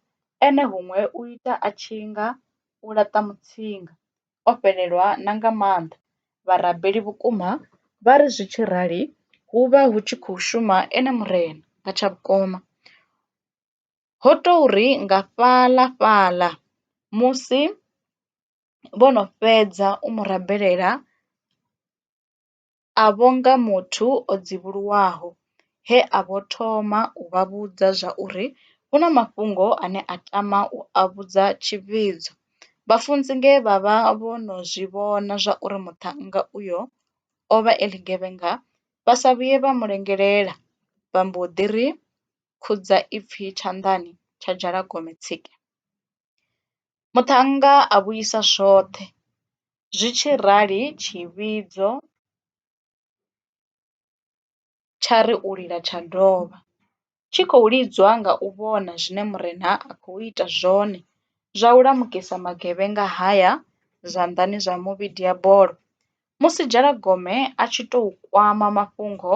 ene huṅwe u ita a tshi nga u laṱa mutsinga, o fhelelwa na nga maanḓa. Vharabeli vhukuma vha ri zwi tshi rali hu vha hu tshi khou shuma ene murena nga tsha vhukoma. Ho tou ri nga fhaḽa musi vho no fhedza u mu rabelela, a vho nga muthu o dzivhuluwaho, he a vho thoma u vha vhudza zwa uri hu na mafhungo ane a tama u a vhudza tshivhidzo. Vhafunzi nge vha vha vho no zwi vhona zwa uri muṱhannga uyo o vha e ḽigevhenga, vha sa vhuye vha mu lengelela, vha mbo ḓi ri khudza ipfi tshanḓani tsha dzhalagome tsike. Muṱhannga a vhuisa zwoṱhe, zwi tshi rali tshivhidzo tsha ri u lila tsha dovha, tshi khou lidzwa nga u vhona zwine murena a khou ita zwone zwa u lamukisa magevhenga haya zwanḓani zwa muvhidi ya boḽo. Musi dzhalagome a tshi tou kwama mafhungo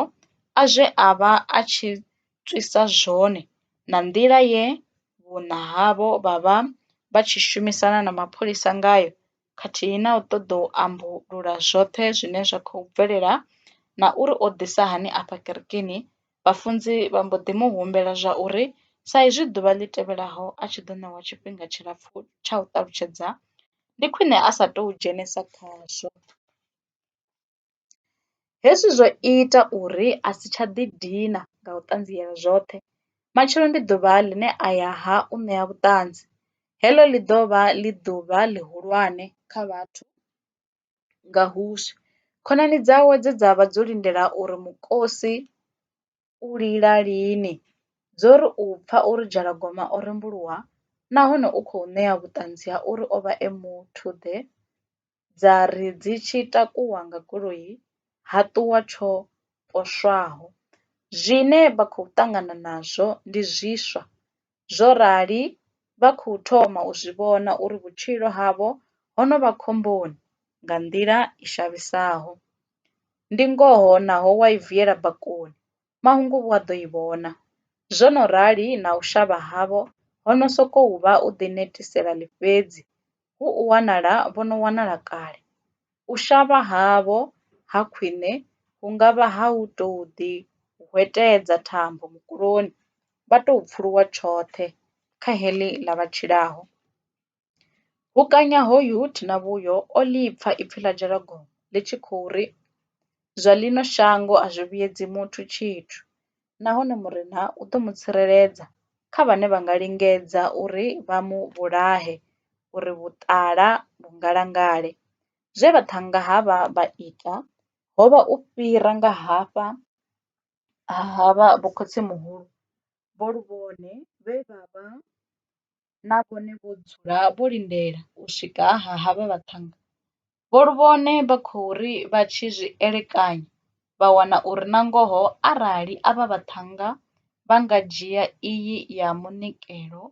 a zwe a vha a tshi tswisa zwone na nḓila ye vhuṋa havho vha vha vha tshi shumisana na mapholisa ngayo, khathihi na u ṱoḓa u ambulula zwoṱhe zwine zwa khou bvelela na uri o ḓisa hani afha kerekeni, vhafunzi vha mbo ḓi mu humbela zwa uri sa izwi ḓuvha ḽi tevhelaho a tshi ḓo ṋewa tshifhinga tshilapfu tsha u ṱalutshedza, ndi khwine a sa tou dzhenesa khazwo. Hezwi zwo ita uri a si tsha ḓi dina nga u ṱanziela zwoṱhe. Matshelo ndi ḓuvha ḽine a ya ha u ṋea vhuṱanzi. Heḽo ḽi ḓo vha ḽi ḓuvha ḽihulwane kha vhathu nga huswe. Khonani dzawe dze dza vha dzo lindela uri mukosi u lila lini, dzo ri u pfa uri dzhalagoma o rembuluwa nahone u khou ṋea vhuṱanzi ha uri o vha e muthuḓe, dza ri dzi tshi takuwa nga goloi ha ṱuwa tsho poswaho. Zwine vha khou ṱangana nazwo ndi zwiswa, zwo rali vha khou thoma u zwi vhona uri vhutshilo havho ho no vha khomboni nga nḓila i shavhisaho. Ndi ngoho naho wa i viela bakoni, mahunguvhu a ḓo i vhona. Zwo no rali na u shavha havho ho no sokou vha u ḓinetisela ḽifhedzi, hu u wanala vho no wanala kale. U shavha havho ha khwiṋe hu nga vha ha u tou ḓi hwetedza thambo mukuloni, vha tou pfuluwa tshoṱhe kha heḽi ḽa vha tshilaho. Hukanya hoyu thina vhuyo o ḽi pfa ipfi ḽa dzhalagoma ḽi tshi khou ri zwa ḽino shango a zwi vhuedzi muthu tshithu, nahone murena u ḓo mu tsireledza kha vhane vha nga lingedza uri vha mu vhulahe uri vhuṱala vhu ngalangale. Zwe vhaṱhannga havha vha ita ho vha u fhira nga hafha ha vha vho khotsi-muhulu vho luvhone vhe vha vha na vhone vho dzula vho lindela u swika ha havha vhaṱhannga. Vho luvhone vha khou ri vha tshi zwi elekanya vha wana uri na ngoho arali avha vhaṱhannga vha nga dzhia iyi ya munikelo,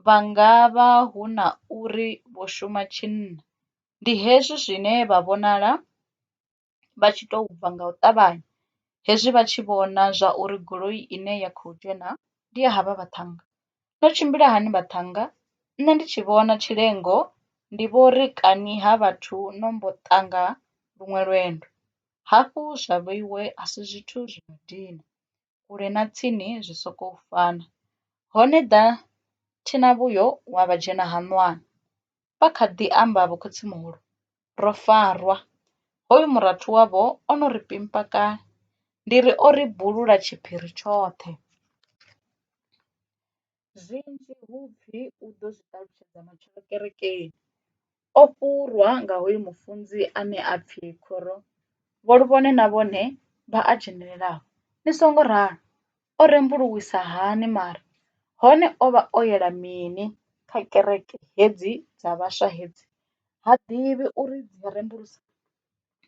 vha nga vha hu na uri vho shuma tshinna. Ndi hezwi zwine vha vhonala vha tshi tou bva nga u ṱavhanya hezwi vha tshi vhona zwa uri goloi ine ya khou dzhena ndi ya havha vhaṱhannga. No tshimbila hani vhaṱhannga? Nṋe ndi tshi vhona Tshilengo ndi vho ri kani ha vhathu no mbo ṱanga luṅwe lwendo. Hafhu zwa vheiwe a si zwithu zwi no dina, kule na tsini zwi sokou fana. Hone ḓa thina vhuyo wa vha dzhena ha ṅwana. Vha kha ḓi amba vho khotsi-muhulu, ro farwa. Hoyu murathu wavho o no ri pimpa kale, ndi ri o ri bulula tshiphiri tshoṱhe. Zwinzhi hu pfi u ḓo zwi ṱalutshedza matshelo kerekeni. O fhurwa nga hoyu mufunzi ane a pfi khoro vho Luvhone na vhone vha a dzhenelelaho. Ni songo ralo, o rembuluwisa hani mara, hone o vha o yela mini kha kereke hedzi dza vhaswa hedzi? Ha ḓivhi uri dzi rembulusa?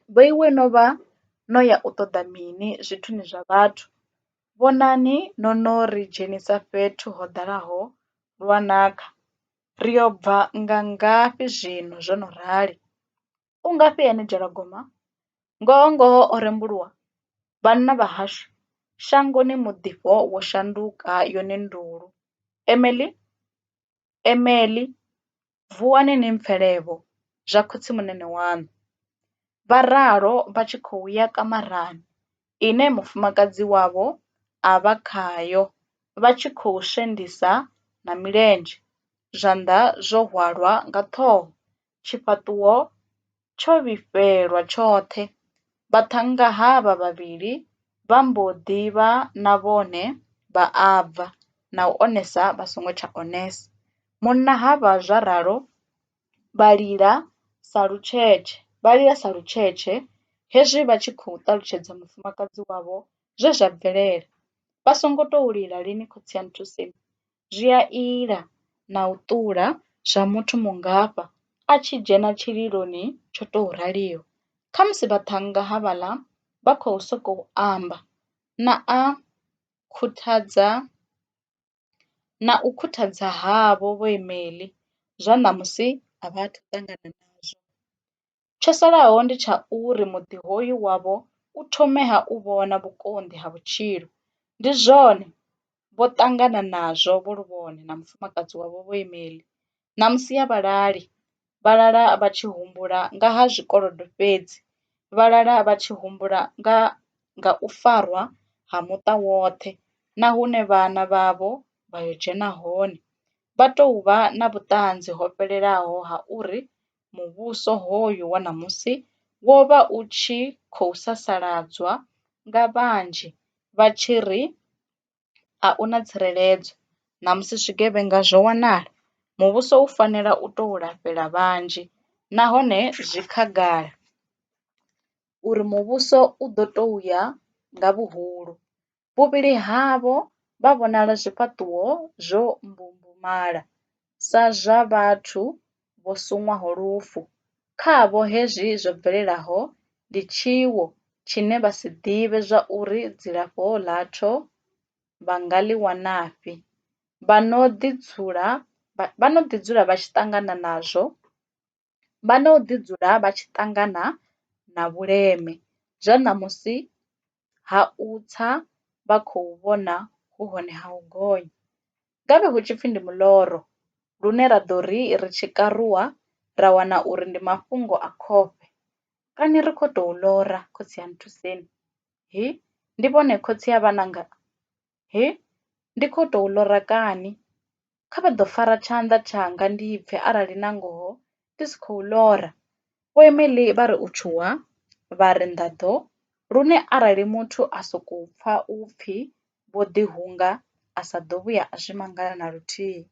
Vho iwe no vha no ya u ṱoḓa mini zwithuni zwa vhathu? Vhonani no no ri dzhenisa fhethu ho ḓalaho lwa naka. Ri yo bva nga ngafhi zwino zwo no rali? U ngafhi ene Dzhalagoma? Ngoho ngoho o rembuluwa. Vhanna vha hashu, shangoni muḓifho wo shanduka yone ndulu. Emeḽi, vuwani ni mpfelevho zwa khotsimunene waṋu. Vha ralo vha tshi khou ya kamarani ine mufumakadzi wavho a vha khayo vha tshi khou shendisa na milenzhe, zwanḓa zwo hwalwa nga ṱhoho, tshifhaṱuwo tsho vhifhelwa tshoṱhe. Vhaṱhannga havha vhavhili vha mbo ḓi vha na vhone vha a bva na u onesa vha songo tsha onesa. Munna havha zwa ralo vha lila sa lutshetshe hezwi vha tshi khou ṱalutshedza mufumakadzi wavho zwe zwa bvelela. Vha songo tou lila lini khotsi ya nthuseni? Zwi a ila na u ṱula zwa muthu mungafha a tshi dzhena tshililoni tsho tou raliho. Khamusi vhaṱhannga havhaḽa vha khou sokou amba na u khuthadza havho vho Emeḽi zwa ṋamusi a vha athu ṱangana nazwo. Tsho salaho ndi tsha uri muḓi hoyu wavho u thome ha u vhona vhukonḓi ha vhutshilo. Ndi zwone vho ṱangana nazwo vho Luvhone na mufumakadzi wavho vho Emeḽi. Ṋamusi ya vhalala vha tshi humbula nga ha zwikolodo fhedzi, vhalala vha tshi humbula nga u farwa ha muṱa woṱhe na hune vhana vhavho vha yo dzhena hone. Vha tou vha na vhuṱanzi ho fhelelaho ha uri muvhuso hoyu wa ṋamusi wo vha u tshi khou sasaladzwa nga vhanzhi vha tshi ri a u na tsireledzo. Ṋamusi zwigevhenga zwo wanala, muvhuso u fanela u tou lafhela vhanzhi nahone zwi khagala uri muvhuso u ḓo tou ya nga vhuhulu. Vhuvhili havho vha vhonala zwifhaṱuwo zwo mbumbumala sa zwa vhathu vho suṅwaho lufu. Khavho hezwi zwo bvelelaho ndi tshiwo tshine vha si ḓivhe zwa uri dzilafho ḽatsho vha nga ḽi wanafhi. Vha no ḓi dzula vha tshi ṱangana nazwo. Vha no ḓi dzula vha tshi ṱangana na vhuleme zwa ṋamusi ha u tsa vha khou vhona hu hone ha u gonya. Ngavhe hu tshipfi ndi muḽoro lune ra ḓo ri tshi karuwa ra wana uri ndi mafhungo a khofhe. Kani ri khou tou ḽora khotsi ya nthuseni? Ndi vhone khotsi ya vhananga? Ndi khou tou ḽora kani? Kha vha ḓo fara tshanḓa tshanga ndi pfhe arali na ngoho ndi si khou ḽora. Vho Emeḽi vha ri u tshuwa, vha ri nḓaḓo, lune arali muthu a sokou pfa u pfhi vho ḓi hunga a sa ḓo vhuya a zwi mangala na luthihi.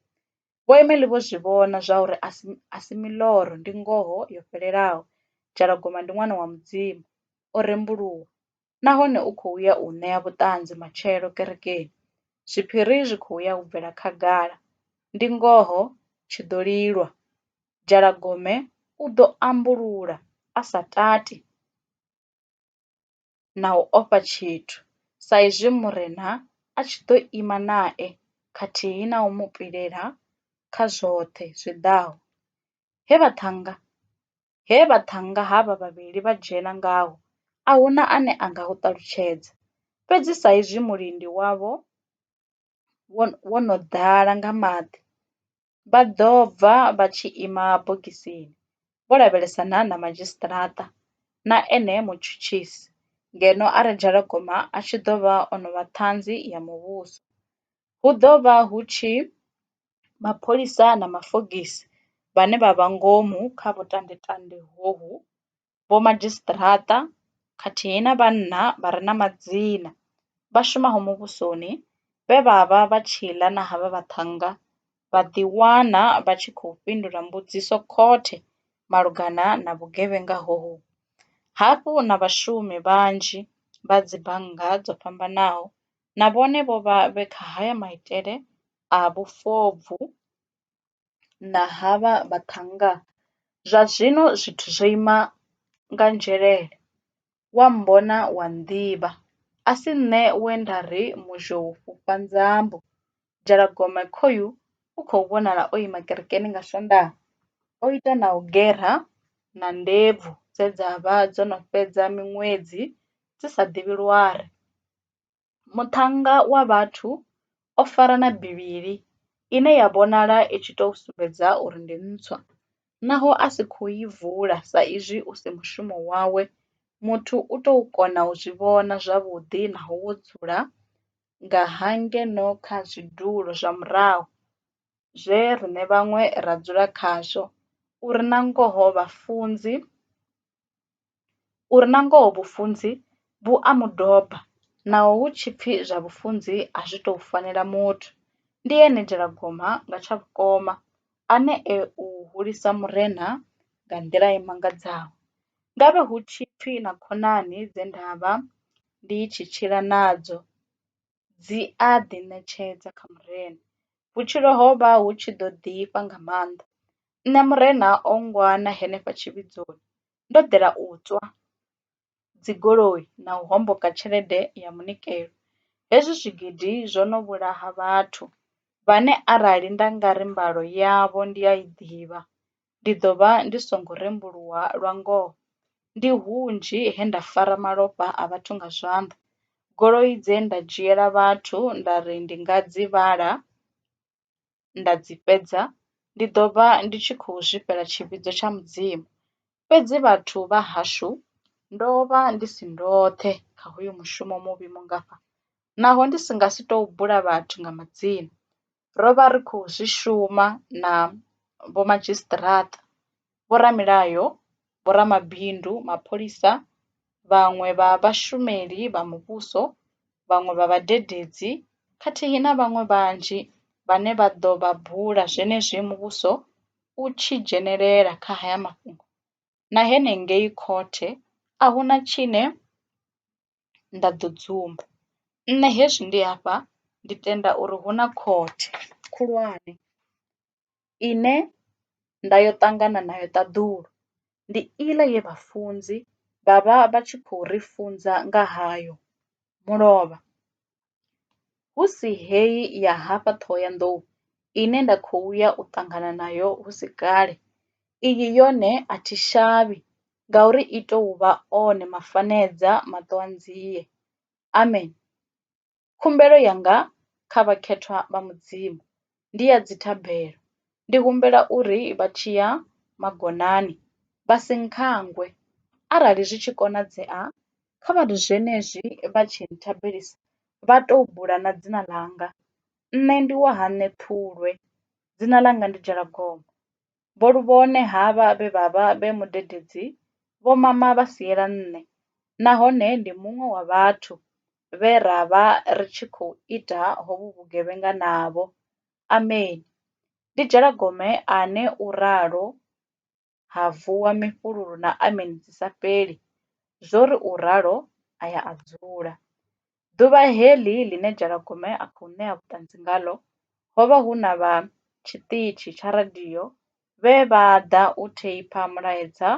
Vho Emeḽi vho zwi vhona zwa uri a si miḽoro, ndi ngoho yo fhelelaho. Dzhalagoma ndi ṅwana wa Mudzimu, o rembuluwa nahone u khou ya u ṋea vhuṱanzi matshelo kerekeni. Zwiphiri zwi khou ya u bvela khagala. Ndi ngoho tshi ḓo lilwa. Dzhalagome u ḓo ambulula a sa tati na u ofha tshithu sa izwi murena a tshi ḓo ima nae khathihi na u mu pilela kha zwoṱhe zwi ḓaho. He vhaṱhannga havha vhavhili vha dzhena ngaho a hu na ane a nga hu ṱalutshedza, fhedzi sa izwi mulindi wavho wo no ḓala nga maḓi, vha ḓo bva vha tshi ima bogisini vho lavhelesana na madzhisiṱiraṱa na ene mutshutshisi ngeno are Dzhalagoma a tshi ḓo vha o no vha ṱhanzi ya muvhuso. Hu ḓo vha hu tshi mapholisa na mafogisi vhane vha vha ngomu kha vhuṱandetande hovhu, vho madzhisiṱiraṱa khathihi na vhanna vha re na madzina vha shumaho muvhusoni vhe vha vha vha tshi ḽa na havha vhaṱhannga vha ḓiwana vha tshi khou fhindula mbudziso khothe malugana na vhugevhenga hovhu. hafhu na vhashumi vhanzhi vha dzi bannga dzo fhambanaho na vhone vho vha vhe kha haya maitele a vhufobvu na havha vhaṱhannga. Zwa zwino zwithu zwo ima nga nzhelele. Wa mmbona wa nḓivha, a si nṋe we nda ri muzhou fhufha nzambo. Jalagoma khoyu u khou vhonala o ima kerekeni nga swondaha, o ita na u gera na ndebvu dze dza vha dzo no fhedza miṅwedzi dzi sa ḓivhi lwari. Muṱhannga wa vhathu o fara na bivhili ine ya vhonala i tshi tou sumbedza uri ndi ntswa, naho a si khou i vula sa izwi u si mushumo wawe. Muthu u tou kona u zwi vhona zwavhuḓi naho wo dzula nga hangeno kha zwidulo zwa murahu zwe riṋe vhaṅwe ra dzula khazwo, uri na ngoho vhufunzi vhu a mu doba naho hu tshi pfi zwa vhufunzi a zwi tou fanela muthu. Ndi ene Jalagoma nga tsha vhukoma ane u hulisa murena nga nḓila i mangadzaho. Ngavhe hu tshi pfi na khonani dze nda vha ndi tshi tshila nadzo dzi a ḓi ṋetshedza kha murena, vhutshilo ho vha hu tshi ḓo ḓifha nga maanḓa. Nṋe murena o ngwana henefha tshivhidzoni, ndo ḓela u tswa dzigoloi na u homboka tshelede ya munikelo. Hezwi zwigidi zwo no vhulaha vhathu vhane arali nda nga ri mbalo yavho ndi a i ḓivha, ndi ḓo vha ndi songo rembuluwa lwa ngoho. Ndi hunzhi he nda fara malofha a vhathu nga zwanḓa, goloi dze nda dzhiela vhathu nda ri ndi nga dzi vhala nda dzi fhedza, ndi ḓo vha ndi tshi khou zwifhela tshivhidzo tsha Mudzimu. Fhedzi vhathu vha hashu ndo vha ndi si ndoṱhe kha hoyu mushumo muvhi mungafha, naho ndi si nga si tou bula vhathu nga madzina. Ro vha ri khou zwi shuma na vhomadzhisiṱiraṱa, vhoramilayo, vhoramabindu, mapholisa, vhaṅwe vha vhashumeli vha muvhuso, vhaṅwe vha vhadededzi khathihi na vhaṅwe vhanzhi vhane vha ḓo vha bula zwenezwi muvhuso u tshi dzhenelela kha haya mafhungo. Na henengei khothe a hu na tshine nda ḓo dzumba. Nṋe hezwi ndi hafha ndi tenda uri hu na khothe khulwane ine nda yo ṱangana nayo ṱaḓulo, ndi iḽa ye vhafunzi vha vha vha tshi khou ri funza nga hayo mulovha, hu si hei ya hafha Ṱhohoyanḓou ine nda khou ya u ṱangana nayo hu si kale. Iyi yone a thi shavhi ngauri i tou vha one mafanedza maṱoanzie. Amen. Khumbelo yanga kha vhakhethwa vha Mudzimu ndi ya dzithabelo. Ndi humbela uri vha tshi ya magonani vha si nkhangwe. Arali zwi tshi konadzea, kha vha ri zwenezwi vha tshi nthabelisa vha tou bula na dzina ḽanga. Nṋe ndi wa ha Ṋethulwe, dzina ḽanga ndi Jalagoma. Vho luvhone havha vhe vha vha vhe mudededzi, vho mama vha siela nṋe, nahone ndi muṅwe wa vhathu vhe ra vha ri tshi khou ita hovhu vhugevhenga navho. Amen. Ndi Jalagoma ane u ralo ha vuwa mifhululu na amen dzi sa fheli. Zwo ri u ralo aya a dzula. Ḓuvha heḽi ḽine Jalagoma a khou ṋea vhuṱanzi ngaḽo, ho vha hu na vha tshiṱitshi tsha radio vhe vha ḓa u theipha mulaedza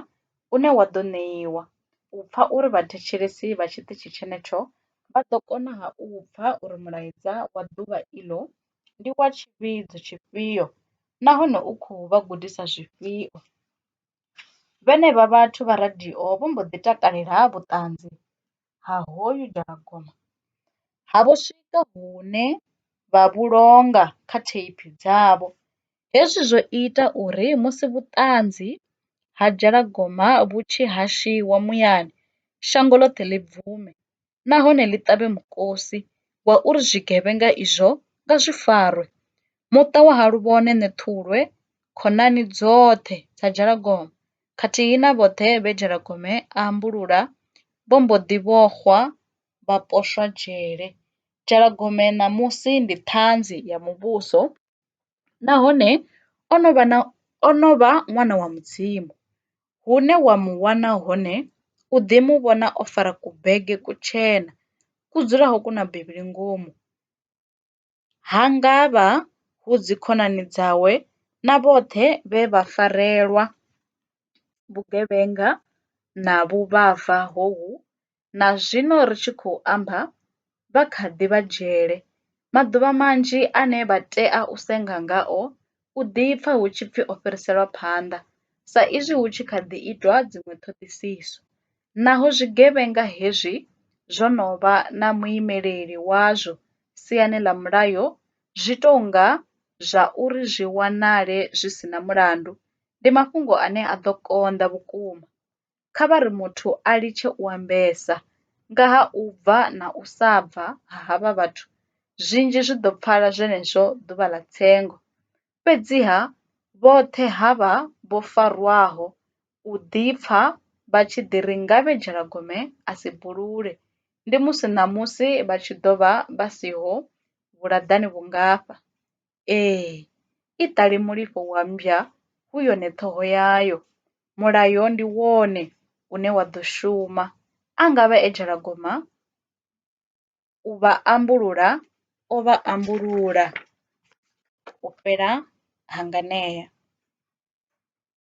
une wa ḓo ṋeiwa, u pfa uri vhathetshelesi vha tshiṱitshi tshenetsho vha ḓo konaha u pfa uri mulaedza wa ḓuvha iḽo ndi wa tshivhidzo tshifhio nahone u khou vha gudisa zwifhio. Vhenevha vhathu vha radio vho mbo ḓi takalela vhuṱanzi ha hoyu Jalagoma, ha vho swika hune vha vhulonga kha theiphi dzavho. Hezwi zwo ita uri musi vhuṱanzi ha Jalagoma vhu tshi hashiwa muyani, shango ḽoṱhe ḽi bvume nahone ḽi ṱavhe mukosi wa uri zwigevhenga izwo nga zwi farwe. Muṱa wa ha Luvhone Ṋethulwe, khonani dzoṱhe dza Jalagoma khathihi na vhoṱhe vhe Jalagoma a ambulula vho mbo ḓi vhoxwa vha poswa dzhele. Jalagoma ṋamusi ndi ṱhanzi ya muvhuso nahone o no vha ṅwana wa Mudzimu. Hune wa mu wana hone u ḓi mu vhona o fara kubege kutshena ku dzulaho ku na bivhili ngomu. Ha nga vha hu dzikhonani dzawe na vhoṱhe vhe vha farelwa vhugevhenga na vhuvhava hovhu, na zwino ri tshi khou amba, vha kha ḓi vha dzhele maḓuvha manzhi ane vha tea u senga ngao u ḓi pfa hu tshi pfi o fhiriselwa phanḓa sa izwi hu tshi kha ḓi itwa dziṅwe ṱhoḓisiso. Naho zwigevhenga hezwi zwo no vha na muimeleli wazwo siani ḽa mulayo zwi tou nga zwa uri zwi wanale zwi si na mulandu, ndi mafhungo ane a ḓo konḓa vhukuma. Kha vha ri muthu a litshe u ambesa nga ha u bva na u sa bva ha havha vhathu, zwinzhi zwi ḓo pfala zwenezwo ḓuvha ḽa tsengo. Fhedziha vhoṱhe havha vho farwaho u ḓi pfa vha tshi ḓi ri ngavhe dzhalagome a si bulule, ndi musi ṋamusi vha tshi ḓo vha vha siho vhulaḓani vhungafha. Ee, i ṱali mulifho wa mmbwa hu yone ṱhoho yayo. Mulayo ndi wone une wa ḓo shuma, a ngavha e dzhalagoma u vha ambulula o vha ambulula. U fhela ha nganea.